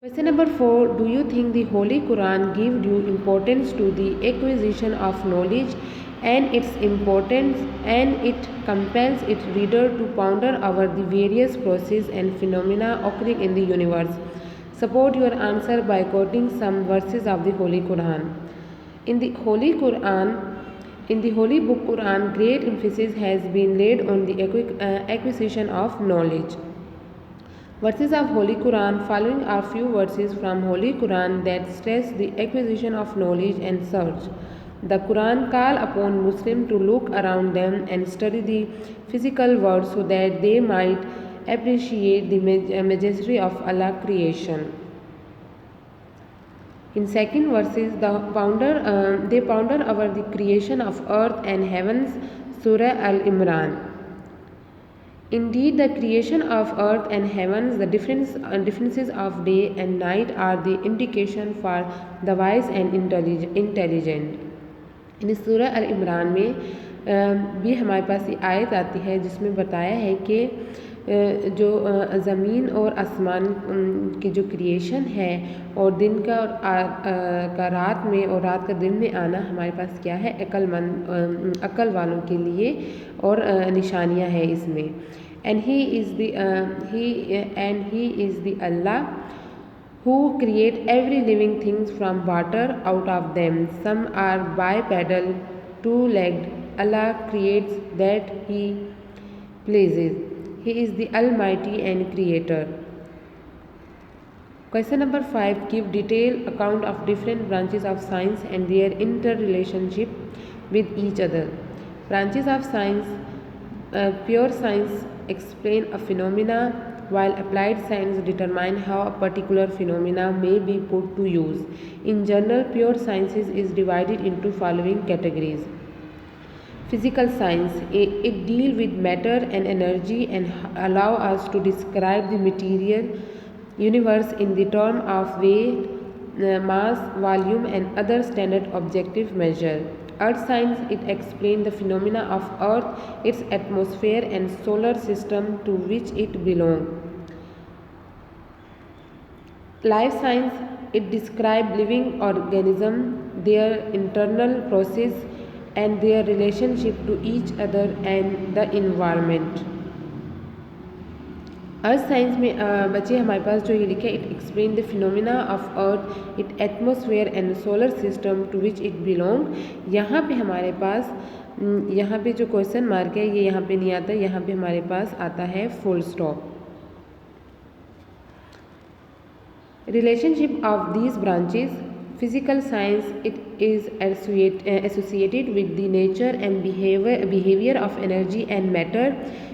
Question number 4. Do you think the Holy Quran gives due importance to the acquisition of knowledge and its importance, and it compels its reader to ponder over the various processes and phenomena occurring in the universe? Support your answer by quoting some verses of the Holy Quran. In the Holy Quran, in the Holy Book Quran, great emphasis has been laid on the acquisition of knowledge. Verses of Holy Quran. Following are few verses from Holy Quran that stress the acquisition of knowledge and search. The Quran call upon Muslims to look around them and study the physical world so that they might appreciate the majesty of Allah's creation. In second verses, they ponder over the creation of earth and heavens. Surah Al-Imran. Indeed, the creation of earth and heavens, the differences of day and night are the indication for the wise and intelligent. इन सूरह अल इमरान में भी हमारे पास ये आयत आती है जिसमें बताया है कि जो ज़मीन और आसमान की जो क्रिएशन है और दिन का का रात में और रात का दिन में आना हमारे पास क्या है, अक्ल वालों के लिए और निशानियां हैं इसमें. And he is the Allah who create every living things from water out of them. Some are bipedal, two-legged. Allah creates that He pleases. He is the Almighty and Creator. Question number 5. Give detailed account of different branches of science and their interrelationship with each other. Branches of science. Pure science explain a phenomena, while applied science determine how a particular phenomena may be put to use. In general, pure sciences is divided into following categories. Physical science. It deals with matter and energy and allow us to describe the material universe in the term of weight, mass, volume and other standard objective measure. Earth science. It explains the phenomena of Earth, its atmosphere and solar system to which it belongs. Life science. It describes living organisms, their internal process and their relationship to each other and the environment. Earth science में बच्चे हमारे पास जो ये लिखे, it explain the phenomena of earth, it atmosphere and solar system to which it belong. यहाँ पे हमारे पास यहाँ पे जो क्वेश्चन मार्क है ये यहाँ पे नहीं आता, यहाँ पे हमारे पास आता है full stop. Relationship of these branches. Physical science. It is associated with the nature and behavior of energy and matter.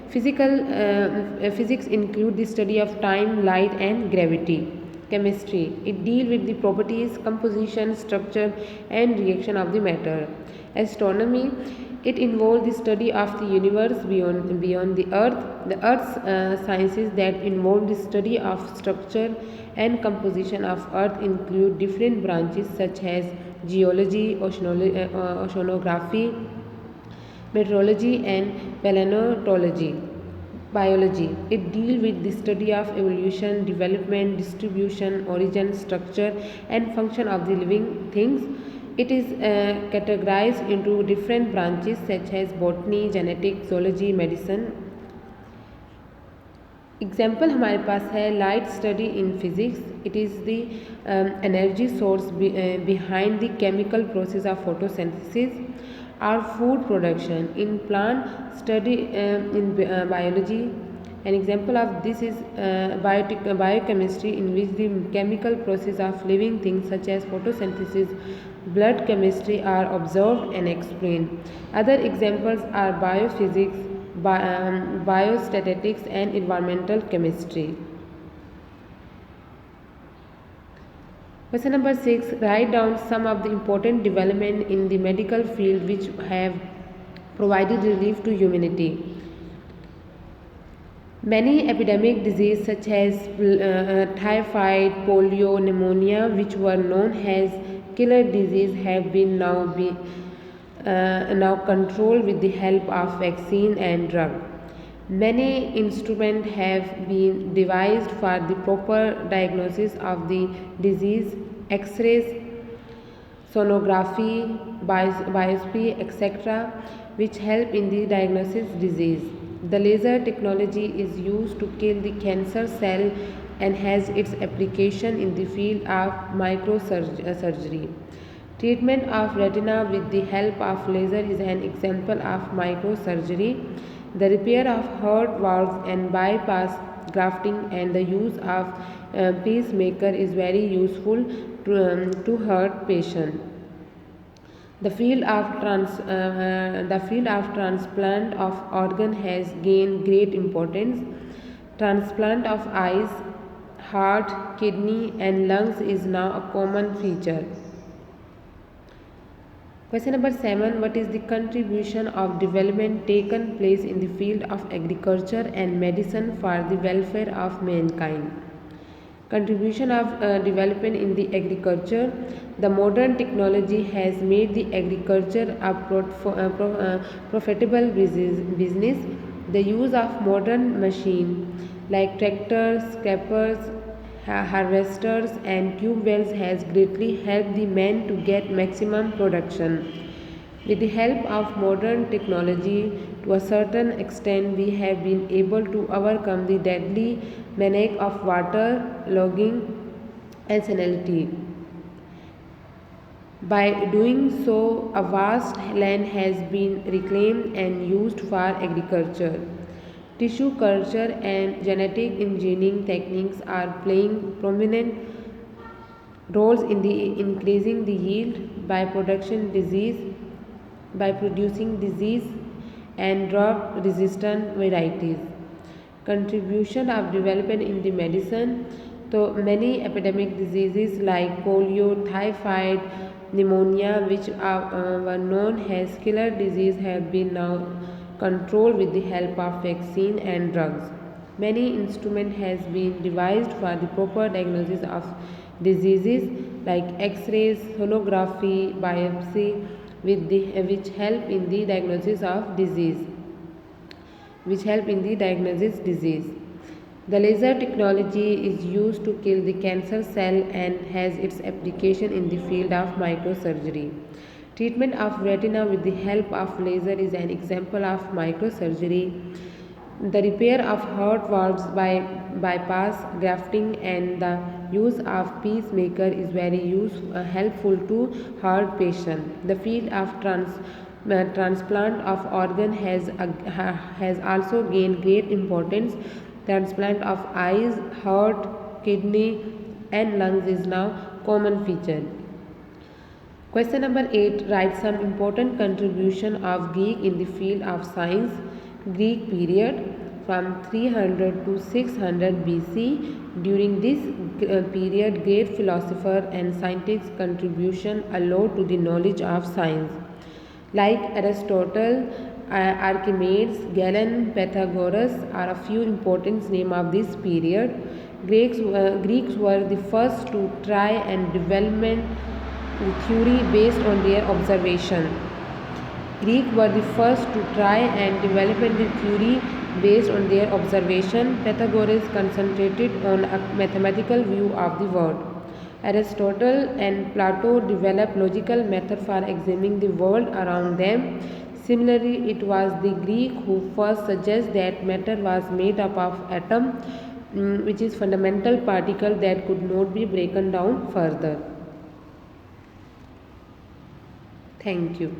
Physics include the study of time, light and gravity. Chemistry. It deals with the properties, composition, structure and reaction of the matter. Astronomy. It involves the study of the universe beyond the earth. The earth's sciences that involve the study of structure and composition of earth include different branches such as geology, oceanography, meteorology and paleontology. Biology. It deals with the study of evolution, development, distribution, origin, structure and function of the living things. It is categorized into different branches such as botany, genetics, zoology, medicine. Example हमारे पास है light study in physics. It is the energy source behind the chemical process of photosynthesis और food production. In plant study in biology. An example of this is biochemistry, in which the chemical process of living things such as photosynthesis, blood chemistry are observed and explained. Other examples are biophysics, biostatistics and environmental chemistry. Question number 6. Write down some of the important developments in the medical field which have provided relief to humanity. Many epidemic diseases such as typhoid, polio, pneumonia, which were known as killer disease, have been now controlled with the help of vaccine and drug. Many instruments have been devised for the proper diagnosis of the disease: X-rays, sonography, biopsy, etc., which help in the diagnosis disease. The laser technology is used to kill the cancer cell and has its application in the field of microsurgery. Treatment of retina with the help of laser is an example of microsurgery. The repair of heart valves and bypass grafting and the use of pacemaker is very useful to heart patients. The field of transplant of organ has gained great importance. Transplant of eyes, heart, kidney, and lungs is now a common feature. Question number 7. What is the contribution of development taken place in the field of agriculture and medicine for the welfare of mankind? Contribution of development in the agriculture. The modern technology has made the agriculture a profitable business. The use of modern machines like tractors, scrapers, harvesters and tube wells has greatly helped the men to get maximum production. With the help of modern technology, to a certain extent, we have been able to overcome the deadly menace of water logging and salinity. By doing so, a vast land has been reclaimed and used for agriculture. Tissue culture and genetic engineering techniques are playing prominent roles in the increasing the yield by producing disease and drought resistant varieties. Contribution of development in the medicine. So many epidemic diseases like polio, typhoid, pneumonia, which were known as killer disease, have been now controlled with the help of vaccine and drugs. Many instruments has been devised for the proper diagnosis of diseases like X-rays, sonography, biopsy, which help in the diagnosis of disease. The laser technology is used to kill the cancer cell and has its application in the field of microsurgery. Treatment of retina with the help of laser is an example of microsurgery. The repair of heart valves by bypass grafting and the use of pacemaker is very helpful to heart patients. The field of transplant of organ has also gained great importance. Transplant of eyes, heart, kidney, and lungs is now common feature. Question number 8. Write some important contribution of Greek in the field of science. Greek period from 300 to 600 BC. During this period, great philosopher and scientists' contribution allowed to the knowledge of science, like Aristotle, Archimedes, Galen, Pythagoras are a few important names of this period. Greeks were the first to try and develop theory based on their observation. Greeks were the first to try and develop the theory based on their observation. Pythagoras concentrated on a mathematical view of the world. Aristotle and Plato developed logical method for examining the world around them. Similarly, it was the Greek who first suggested that matter was made up of atom, which is fundamental particle that could not be broken down further. Thank you.